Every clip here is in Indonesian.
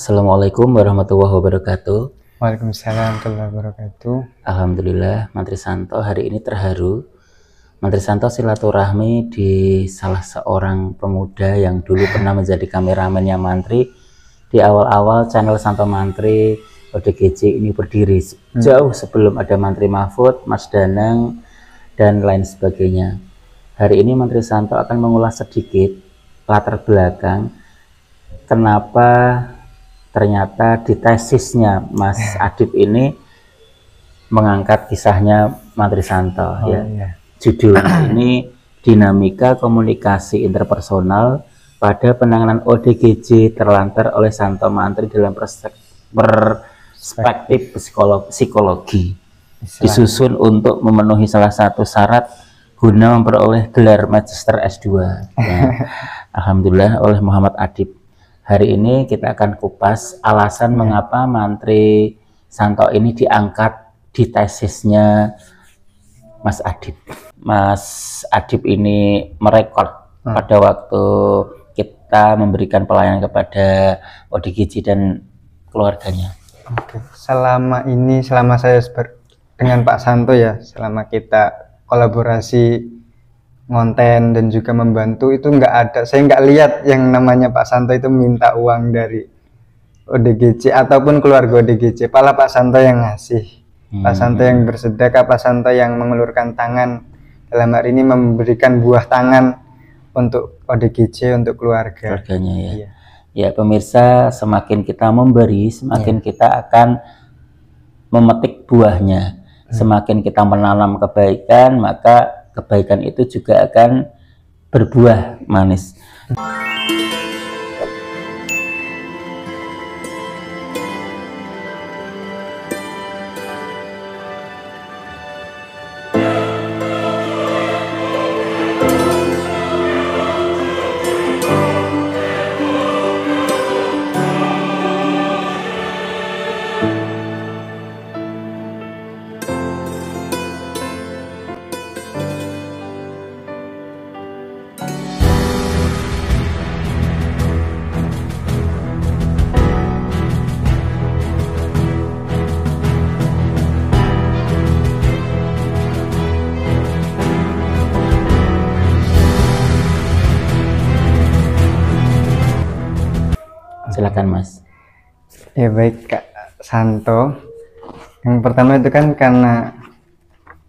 Assalamualaikum warahmatullahi wabarakatuh. Waalaikumsalam warahmatullahi wabarakatuh. Alhamdulillah, Mantri Santo hari ini terharu. Mantri Santo silaturahmi di salah seorang pemuda yang dulu pernah menjadi kameramennya Mantri. Di awal-awal channel Santo Mantri ODGJ ini berdiri jauh sebelum ada Mantri Mahfud, Mas Danang, dan lain sebagainya. Hari ini Mantri Santo akan mengulas sedikit latar belakang kenapa ternyata di tesisnya Mas Adib ini mengangkat kisahnya Mantri Santo. Iya. Judulnya ini Dinamika Komunikasi Interpersonal pada Penanganan ODGJ terlantar oleh Santo Mantri dalam perspektif psikologi. Disusun untuk memenuhi salah satu syarat guna memperoleh gelar Magister S2. Alhamdulillah oleh Muhammad Adib. Hari ini kita akan kupas alasan mengapa Mantri Santo ini diangkat di tesisnya Mas Adib. Mas Adib ini merekod pada waktu kita memberikan pelayanan kepada ODGJ dan keluarganya. Oke. Selama saya dengan Pak Santo ya, selama kita kolaborasi ngonten dan juga membantu, itu saya nggak lihat yang namanya Pak Santo itu minta uang dari ODGJ ataupun keluarga ODGJ. Malah Pak Santo yang ngasih, Pak Santo yang bersedekah, Pak Santo yang mengulurkan tangan, dalam hari ini memberikan buah tangan untuk ODGJ, untuk keluarganya ya. Iya. Ya pemirsa, semakin kita memberi, semakin kita akan memetik buahnya. Semakin kita menanam kebaikan, maka kebaikan itu juga akan berbuah manis. Silakan Mas. Ya baik Kak Santo. Yang pertama itu kan karena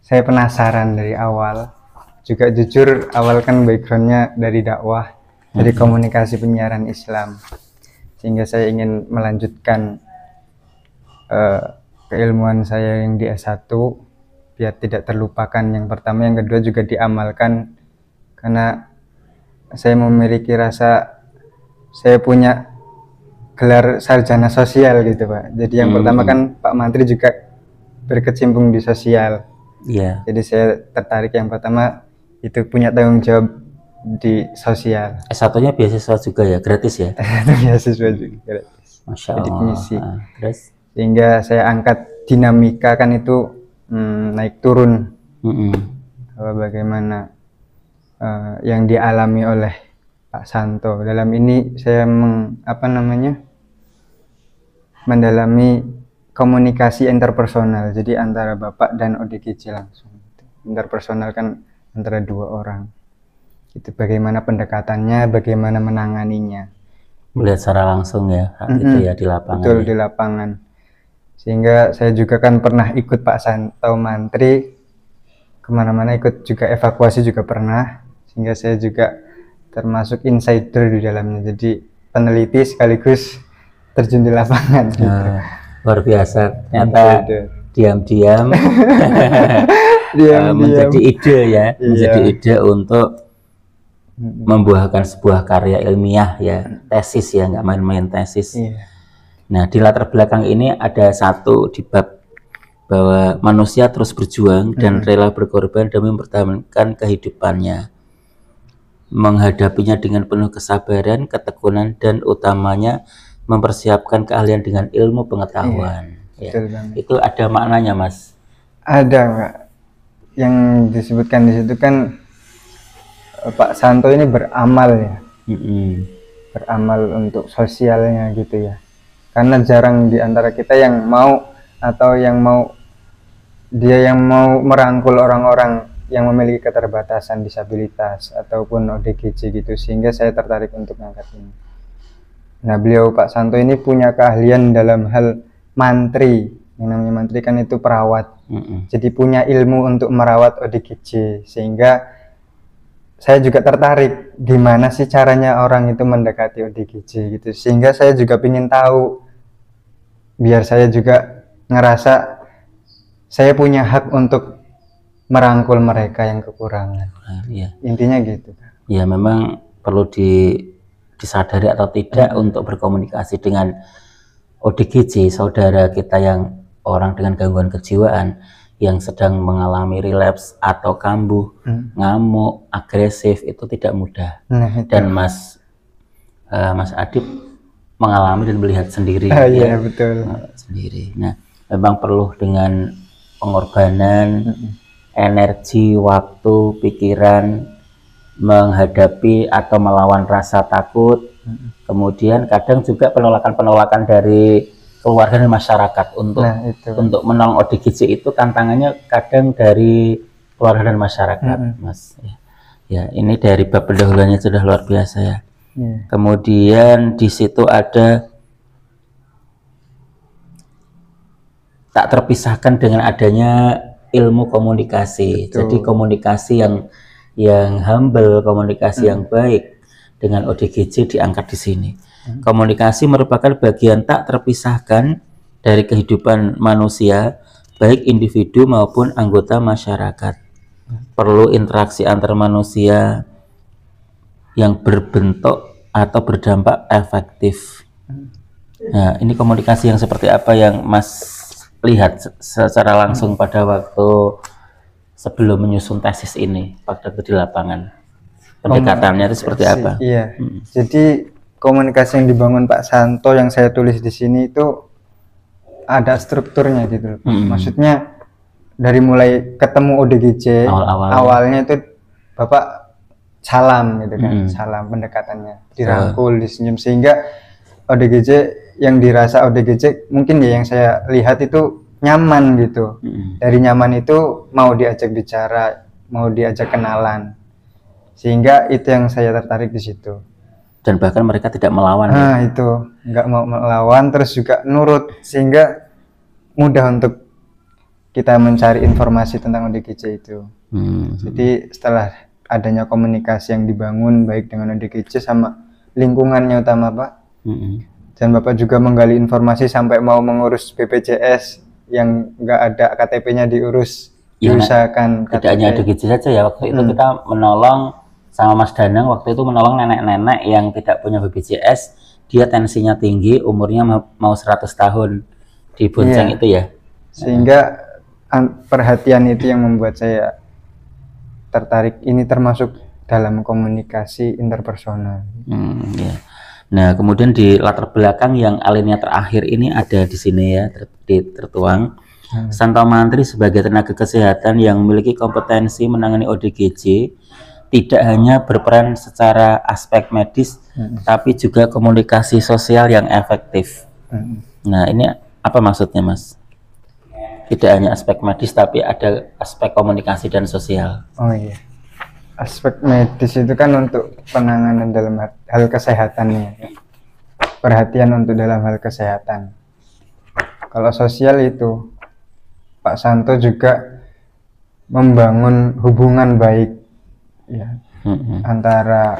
saya penasaran dari awal. Juga jujur awal kan backgroundnya dari dakwah, dari komunikasi penyiaran Islam. Sehingga saya ingin melanjutkan keilmuan saya yang di S1 biar tidak terlupakan yang pertama, yang kedua juga diamalkan, karena saya memiliki rasa saya punya gelar sarjana sosial gitu Pak. Jadi yang pertama kan Pak Mantri juga berkecimpung di sosial. Iya. Jadi saya tertarik yang pertama itu punya tanggung jawab di sosial. S1-nya beasiswa juga ya, gratis ya? Beasiswa juga gratis. Masya Jadi misi. Terus? Sehingga saya angkat dinamika kan itu naik turun. Bagaimana yang dialami oleh Pak Santo. Dalam ini saya mendalami komunikasi interpersonal. Jadi antara Bapak dan ODGJ langsung. Interpersonal kan antara dua orang. Itu bagaimana pendekatannya, bagaimana menanganinya. Melihat secara langsung ya, itu ya di lapangan. Betul ya. Di lapangan. Sehingga saya juga kan pernah ikut Pak Santo Mantri kemana-mana, ikut juga evakuasi juga pernah. Sehingga saya juga termasuk insider di dalamnya, jadi peneliti sekaligus terjun di lapangan gitu. Luar biasa, ternyata diam-diam menjadi ide ya, menjadi ide untuk membuahkan sebuah karya ilmiah ya, tesis ya, nggak main-main tesis. Nah di latar belakang ini ada satu di bab bahwa manusia terus berjuang dan rela berkorban demi mempertahankan kehidupannya, menghadapinya dengan penuh kesabaran, ketekunan, dan utamanya mempersiapkan keahlian dengan ilmu pengetahuan. Itu ada maknanya Mas? Ada Pak. Yang disebutkan di situ kan Pak Santo ini beramal ya, beramal untuk sosialnya gitu ya. karena jarang di antara kita yang mau atau yang mau merangkul orang-orang yang memiliki keterbatasan disabilitas ataupun ODGJ gitu, sehingga saya tertarik untuk ngangkat ini. Nah, beliau Pak Santo ini punya keahlian dalam hal mantri. Yang namanya mantri kan itu perawat. Jadi punya ilmu untuk merawat ODGJ, sehingga saya juga tertarik gimana sih caranya orang itu mendekati ODGJ gitu, sehingga saya juga ingin tahu biar saya juga ngerasa saya punya hak untuk merangkul mereka yang kekurangan. Ya. Intinya gitu. Ya, memang perlu disadari atau tidak untuk berkomunikasi dengan ODGJ, saudara kita yang orang dengan gangguan kejiwaan yang sedang mengalami relapse atau kambuh, ngamuk, agresif, itu tidak mudah. Dan Mas Adib mengalami dan melihat sendiri. Iya, betul. Sendiri. Nah, memang perlu dengan pengorbanan, energi, waktu, pikiran, menghadapi atau melawan rasa takut. Kemudian kadang juga penolakan-penolakan dari keluarga dan masyarakat untuk menolong ODGJ itu tantangannya kadang dari keluarga dan masyarakat, Mas. Ya, ini dari bab pendahuluannya sudah luar biasa ya. Kemudian di situ ada tak terpisahkan dengan adanya ilmu komunikasi. Jadi komunikasi yang humble, komunikasi yang baik dengan ODGJ diangkat di sini. Komunikasi merupakan bagian tak terpisahkan dari kehidupan manusia, baik individu maupun anggota masyarakat. Perlu interaksi antar manusia yang berbentuk atau berdampak efektif. Nah, ini komunikasi yang seperti apa yang Mas lihat secara langsung pada waktu sebelum menyusun tesis ini, pada di lapangan? Pendekatannya itu seperti apa? Iya. Jadi komunikasi yang dibangun Pak Santo yang saya tulis di sini itu ada strukturnya gitu. Maksudnya dari mulai ketemu ODGJ awalnya itu Bapak salam gitu kan, salam pendekatannya, dirangkul, disenyum, sehingga ODGJ yang dirasa ODGJ mungkin ya yang saya lihat itu nyaman gitu. Dari nyaman itu mau diajak bicara, mau diajak kenalan, sehingga itu yang saya tertarik di situ. Dan bahkan mereka tidak melawan. Nah, itu nggak mau melawan, terus juga nurut, sehingga mudah untuk kita mencari informasi tentang ODGJ itu. Jadi setelah adanya komunikasi yang dibangun baik dengan ODGJ sama lingkungannya utama Pak, dan Bapak juga menggali informasi sampai mau mengurus BPJS yang nggak ada KTP-nya diurus, diusahakan. Tidak hanya ODGJ saja ya, waktu itu kita menolong sama Mas Danang, waktu itu menolong nenek-nenek yang tidak punya BPJS, dia tensinya tinggi, umurnya mau 100 tahun di Bonceng itu ya. Sehingga perhatian itu yang membuat saya tertarik, ini termasuk dalam komunikasi interpersonal. Ya. Nah, kemudian di latar belakang yang alinea terakhir ini ada di sini ya, tertuang. Santo Mantri sebagai tenaga kesehatan yang memiliki kompetensi menangani ODGJ tidak hanya berperan secara aspek medis, tapi juga komunikasi sosial yang efektif. Nah, ini apa maksudnya, Mas? Tidak hanya aspek medis, tapi ada aspek komunikasi dan sosial. Oh iya, aspek medis itu kan untuk penanganan dalam hal kesehatannya, perhatian untuk dalam hal kesehatan. Kalau sosial itu, Pak Santo juga membangun hubungan baik ya, antara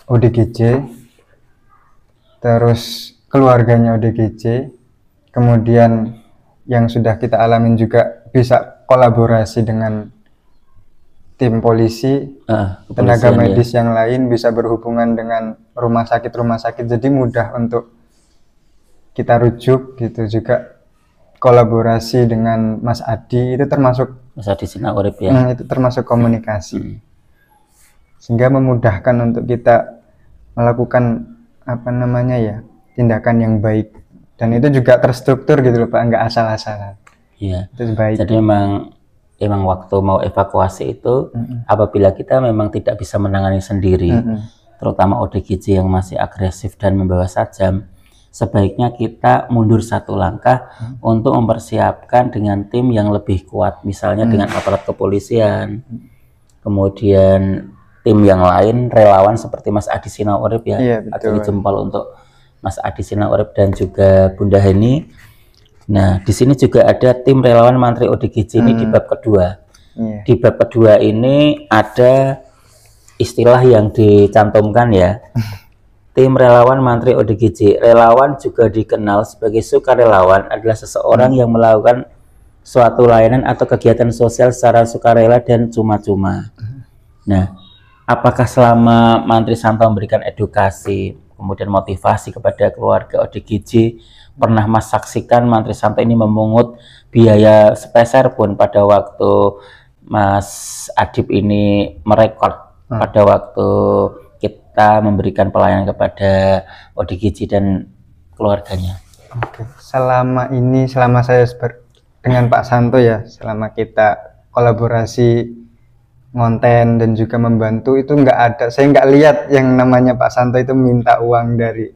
ODGJ, terus keluarganya ODGJ, kemudian yang sudah kita alamin juga bisa kolaborasi dengan tim polisi, tenaga medis yang lain, bisa berhubungan dengan rumah sakit, jadi mudah untuk kita rujuk gitu. Juga kolaborasi dengan Mas Adi, itu termasuk Mas Adi Sinaurip ya. Itu termasuk komunikasi. Sehingga memudahkan untuk kita melakukan apa namanya ya, tindakan yang baik, dan itu juga terstruktur gitu loh Pak, nggak asal-asalan. Iya. Itu baik. Jadi memang waktu mau evakuasi itu, apabila kita memang tidak bisa menangani sendiri, terutama ODGJ yang masih agresif dan membawa sajam, sebaiknya kita mundur satu langkah untuk mempersiapkan dengan tim yang lebih kuat, misalnya dengan aparat kepolisian, kemudian tim yang lain, relawan seperti Mas Adi Sinaurip ya. Iya, Acungi betul. jempol untuk Mas Adi Sinaurip dan juga Bunda Heni. Nah, di sini juga ada tim relawan Mantri ODGJ ini di bab kedua. Iya. Di bab kedua ini ada istilah yang dicantumkan ya. Tim relawan Mantri ODGJ. Relawan juga dikenal sebagai sukarelawan adalah seseorang yang melakukan suatu layanan atau kegiatan sosial secara sukarela dan cuma-cuma. Nah, apakah selama Mantri Santo memberikan edukasi, kemudian motivasi kepada keluarga ODGJ, pernah Mas saksikan Mantri Santo ini memungut biaya sepeser pun pada waktu Mas Adip ini merekod, pada waktu kita memberikan pelayanan kepada ODGJ dan keluarganya? Oke. Selama saya dengan Pak Santo ya, selama kita kolaborasi ngonten dan juga membantu, itu saya nggak lihat yang namanya Pak Santo itu minta uang dari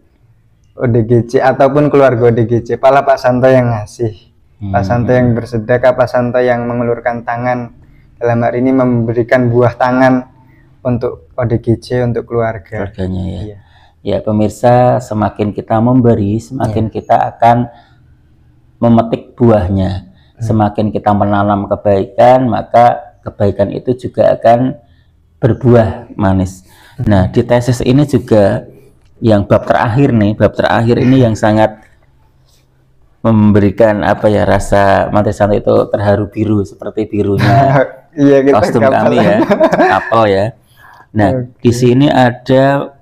ODGJ ataupun keluarga ODGJ. Malah Pak Santo yang ngasih, Pak Santo yang bersedekah, Pak Santo yang mengulurkan tangan, dalam hari ini memberikan buah tangan untuk ODGJ, untuk keluarganya ya. Iya. Ya pemirsa, semakin kita memberi, semakin kita akan memetik buahnya. Semakin kita menanam kebaikan, maka kebaikan itu juga akan berbuah manis. Nah, di tesis ini juga yang bab terakhir nih, bab terakhir ini yang sangat memberikan rasa Mantri Santo itu terharu biru seperti birunya kostum kami ya, kapal ya. Nah, di sini ada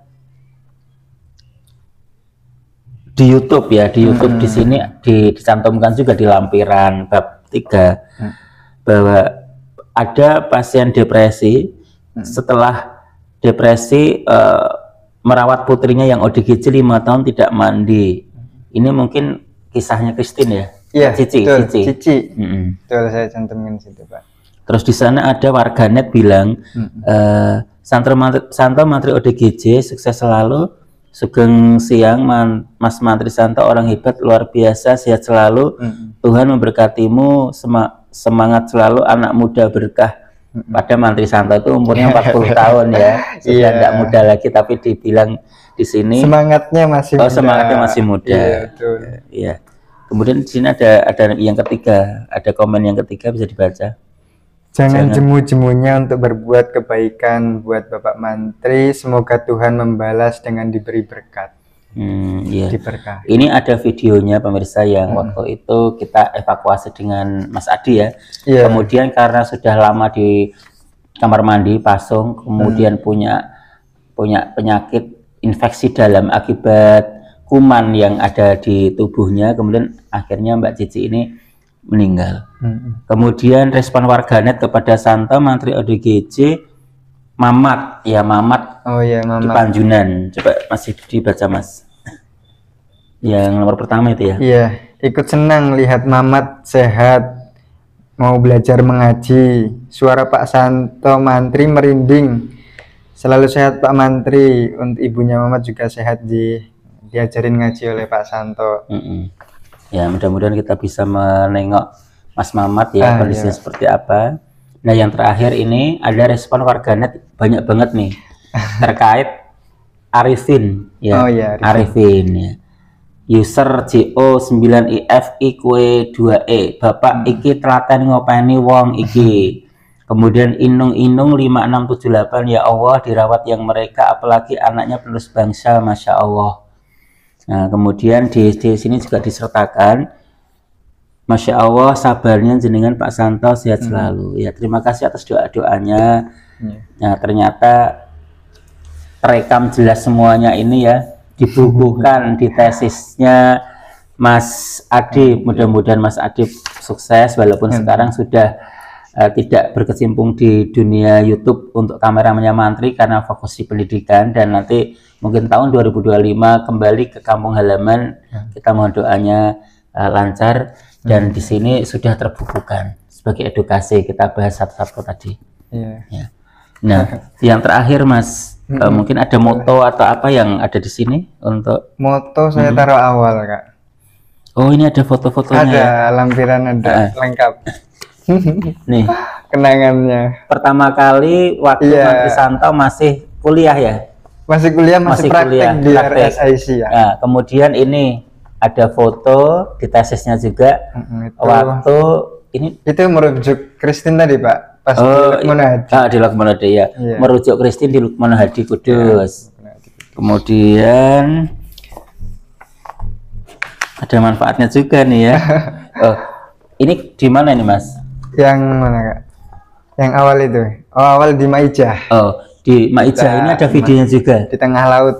di YouTube ya, di YouTube di sini dicantumkan juga di lampiran bab 3 bahwa ada pasien depresi setelah depresi merawat putrinya yang ODGJ 5 tahun tidak mandi. Ini mungkin kisahnya Christine ya? Iya, Cici. Betul, saya cantumin situ Pak. Terus di sana ada warganet bilang Santo Mantri ODGJ sukses selalu, sugeng siang Mas Mantri Santo orang hebat luar biasa, sehat selalu, Tuhan memberkatimu, semangat selalu, anak muda berkah. Pada Mantri Santo itu umurnya 40 tahun ya, sudah tidak muda lagi, tapi dibilang di sini semangatnya masih muda. Semangatnya masih muda. Iya, betul. Iya. Kemudian di sini ada yang ketiga, ada komen yang ketiga, bisa dibaca. Jangan jemu-jemunya untuk berbuat kebaikan buat Bapak Mantri, semoga Tuhan membalas dengan diberi berkat. Iya. Diberkah. Ini ada videonya pemirsa yang waktu itu kita evakuasi dengan Mas Adi ya. Kemudian karena sudah lama di kamar mandi pasung, kemudian punya penyakit infeksi dalam akibat kuman yang ada di tubuhnya, kemudian akhirnya Mbak Cici ini meninggal. Kemudian respon warganet kepada Santo Mantri ODGJ, Mamat Mamat di Panjunan. Coba masih dibaca Mas, yang nomor pertama itu ya. Iya, ikut senang lihat Mamat sehat, mau belajar mengaji. Suara Pak Santo Mantri merinding. Selalu sehat Pak Mantri. Untuk ibunya Mamat juga sehat, diajarin ngaji oleh Pak Santo. Ya, mudah-mudahan kita bisa menengok Mas Mamat ya, kondisinya seperti apa. Nah, yang terakhir ini ada respon warganet banyak banget nih terkait Arifin ya. Arifin ya. User JO9IF2E, Bapak iki telaten ngopeni wong iki. Kemudian Inung 5678, ya Allah dirawat yang mereka, apalagi anaknya penerus bangsa, Masya Allah. Nah, kemudian di sini juga disertakan, Masya Allah sabarnya jenengan Pak Santo sehat selalu. Ya, terima kasih atas doa-doanya. Nah, ternyata terekam jelas semuanya ini ya, dibukukan di tesisnya Mas Adi. Mudah-mudahan Mas Adi sukses walaupun sekarang sudah tidak berkecimpung di dunia YouTube untuk kameramennya Mantri karena fokus di pendidikan, dan nanti mungkin tahun 2025 kembali ke kampung halaman. Kita mohon doanya lancar. Dan di sini sudah terbukukan sebagai edukasi, kita bahas satu-satu tadi. Ya. Nah, yang terakhir Mas Mungkin ada moto atau apa yang ada di sini untuk moto saya taruh awal, Kak. Oh, ini ada foto-fotonya Ada ya. lampiran, ada lengkap. Nih, Kenangannya. pertama kali waktu Iya. Mantri Santo masih kuliah ya. Masih kuliah, masih praktek kuliah, di praktek. RSIC ya. Nah, kemudian ini ada foto di tesisnya juga. Itu, Waktu ini itu merujuk Christine tadi, Pak. Pas di Lukman Hadi. di Lukman Hadi ya. Iya. Merujuk Christine di Lukman Hadi Kudus. Kemudian ada manfaatnya juga nih ya. Oh, ini di mana ini, Mas? Yang mana, Kak? Yang awal itu. Oh, awal di Maijah. Oh, di Maijah ini ada videonya juga. Di tengah laut.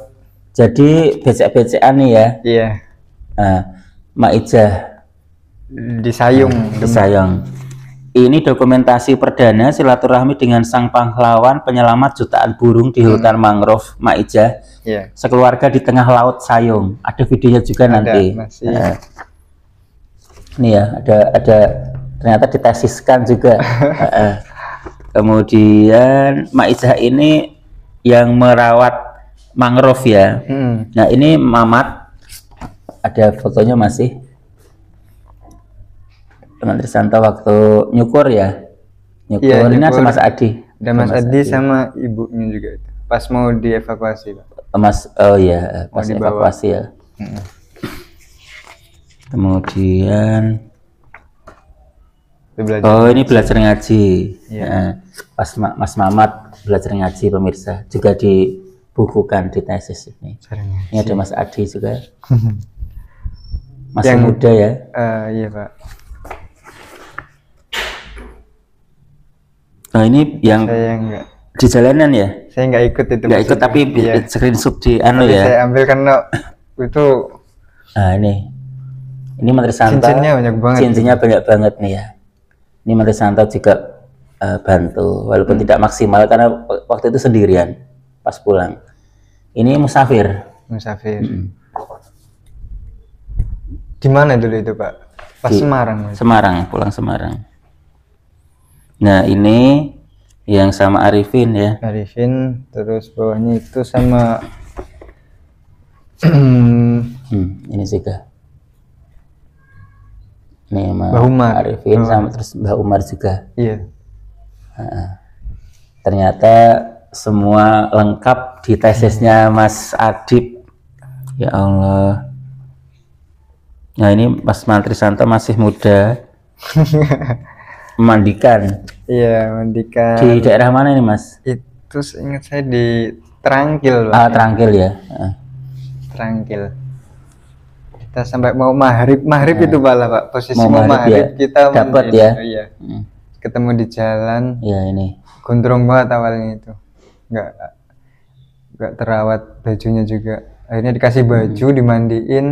Jadi becek-becekan nih ya. Iya. Nah, Maijah Di Sayung. di Sayong. Ini dokumentasi perdana silaturahmi dengan sang pahlawan penyelamat jutaan burung di hutan mangrove Maijah. Iya. Sekeluarga di tengah laut Sayong. Ada videonya juga nanti. Masih. Ini ya, ada ternyata ditesiskan juga. Kemudian Maijah ini yang merawat mangrove ya. Nah, ini Mamat, ada fotonya masih. Mantri Santo waktu nyukur ya. Nyukur, Iya, ini nyukur. ada Mas Adi. Ada Mas Adi sama ibunya juga itu. Pas mau dievakuasi, Pak. Mas, oh ya, pas Mau dibawa. evakuasi ya. Kemudian Itu belajar. oh, ini belajar ngaji. Iya. Nah, pas Mas Mamat belajar ngaji pemirsa, juga dibukukan di tesis ini. Ini ada Mas Adi juga. Masih Yang- muda ya. Iya, Pak. Nah, ini yang Saya enggak. di jalanan ya. Saya nggak ikut itu. Nggak ikut maksudnya. tapi Iya. screenshot di anu Tapi ya. saya ambil karena itu Nah, ini Mantri Santo. cincinnya banyak banget. Cincinnya banyak banget nih ya. Ini Mantri Santo juga bantu, walaupun tidak maksimal karena waktu itu sendirian pas pulang. Ini musafir. Musafir. Di mana dulu itu, Pak? Pas Di Semarang. Mas. Semarang, pulang Semarang. Nah, ini yang sama Arifin ya. Arifin, terus bawahnya itu sama Ini juga. Ini sama Mbah Umar. Arifin sama terus Mbah Umar juga. iya. Ternyata semua lengkap di tesisnya Mas Adib. Ya Allah. Nah, ini Mas Mantri Santo masih muda. Memandikan. Iya, mandikan. Di daerah mana ini, Mas? Itu ingat saya di Trangkil, Pak. Ah, Trangkil ya. Trangkil. Kita sampai mau maghrib itu Pak. Posisi Mau mau maghrib ya? maghrib kita Dapat mandi. ya? Iya. Ketemu di jalan, Ya, ini. gondrong banget awalnya itu. Nggak terawat bajunya juga. Akhirnya dikasih baju, dimandiin,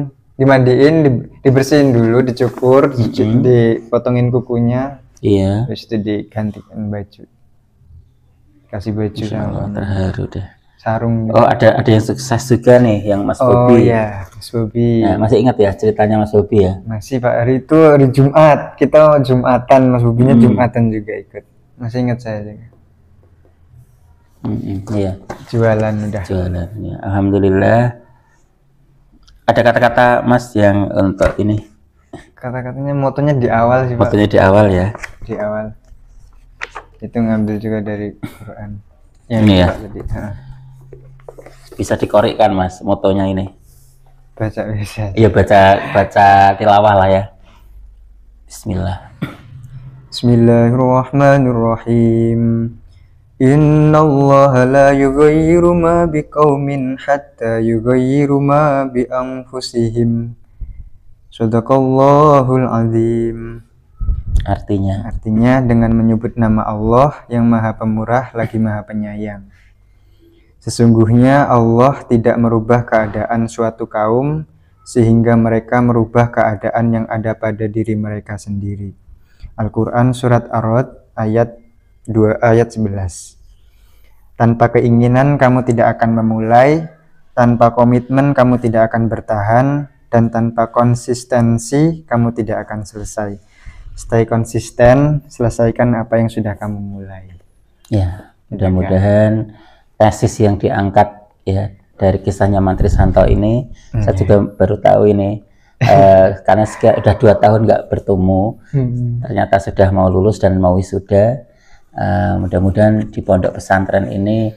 dibersihin dulu, dicukur, dipotongin kukunya, Iya. terus itu digantikan baju. Kasih baju Insya Allah, sama terharu deh. sarung. Oh, ada yang sukses juga nih, yang Mas Oh Bobi. iya, Mas Bobi. Nah, masih ingat ya ceritanya Mas Bobi ya? Masih Pak, hari itu hari Jumat, kita Jumatan, Mas Bobinya Jumatan juga ikut. Masih ingat saya juga. Iya. Jualan udah. Jualan ya. Alhamdulillah. Ada kata-kata Mas yang untuk ini? Kata-katanya motonya di awal sih Pak. Waktunya di awal ya. Di awal. Itu ngambil juga dari Quran. Yang Ini ya? Pak tadi. Bisa dikorikkan Mas motonya ini. Baca bisa. Iya, baca tilawah lah ya. Bismillah. Bismillahirrahmanirrahim. Innallaha la yughayyiru ma biqaumin hatta yughayyiru ma bi anfusihim. Shadaqallahul azim. Artinya, Artinya dengan menyebut nama Allah yang Maha Pemurah lagi Maha Penyayang. Sesungguhnya Allah tidak merubah keadaan suatu kaum sehingga mereka merubah keadaan yang ada pada diri mereka sendiri. Al-Quran Surat Ar-Ra'd ayat 11. Tanpa keinginan kamu tidak akan memulai, tanpa komitmen kamu tidak akan bertahan, dan tanpa konsistensi kamu tidak akan selesai. Stay konsisten, selesaikan apa yang sudah kamu mulai. ya mudah-mudahan tesis yang diangkat ya dari kisahnya Mantri Santo ini. Saya juga baru tahu ini karena udah 2 tahun nggak bertemu, ternyata sudah mau lulus dan mau wisuda. Mudah-mudahan di pondok pesantren ini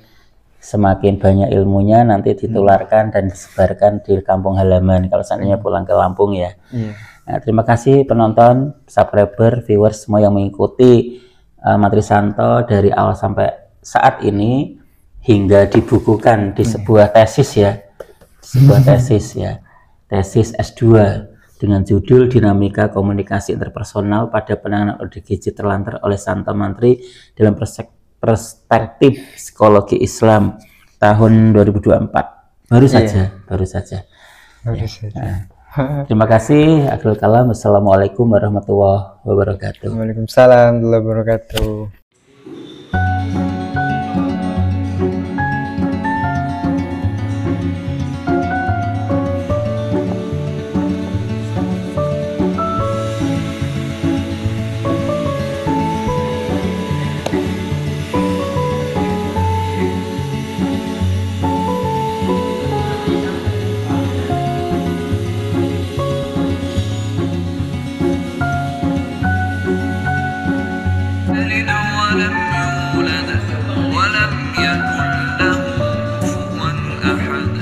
semakin banyak ilmunya, nanti ditularkan dan disebarkan di kampung halaman kalau seandainya pulang ke Lampung ya. Nah, terima kasih penonton, subscriber, viewers semua yang mengikuti Mantri Santo dari awal sampai saat ini hingga dibukukan di sebuah tesis ya, tesis S2 dengan judul Dinamika Komunikasi Interpersonal pada Penanganan ODGJ Terlantar oleh Santo Mantri dalam Perspektif Psikologi Islam tahun 2024. Baru saja. Terima kasih. Akhirul kalam. Wassalamualaikum warahmatullahi wabarakatuh. Waalaikumsalam warahmatullahi wabarakatuh. ولم يولد ولم يكن له كفوا أحد.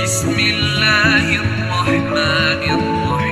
بسم الله الرحمن الرحيم.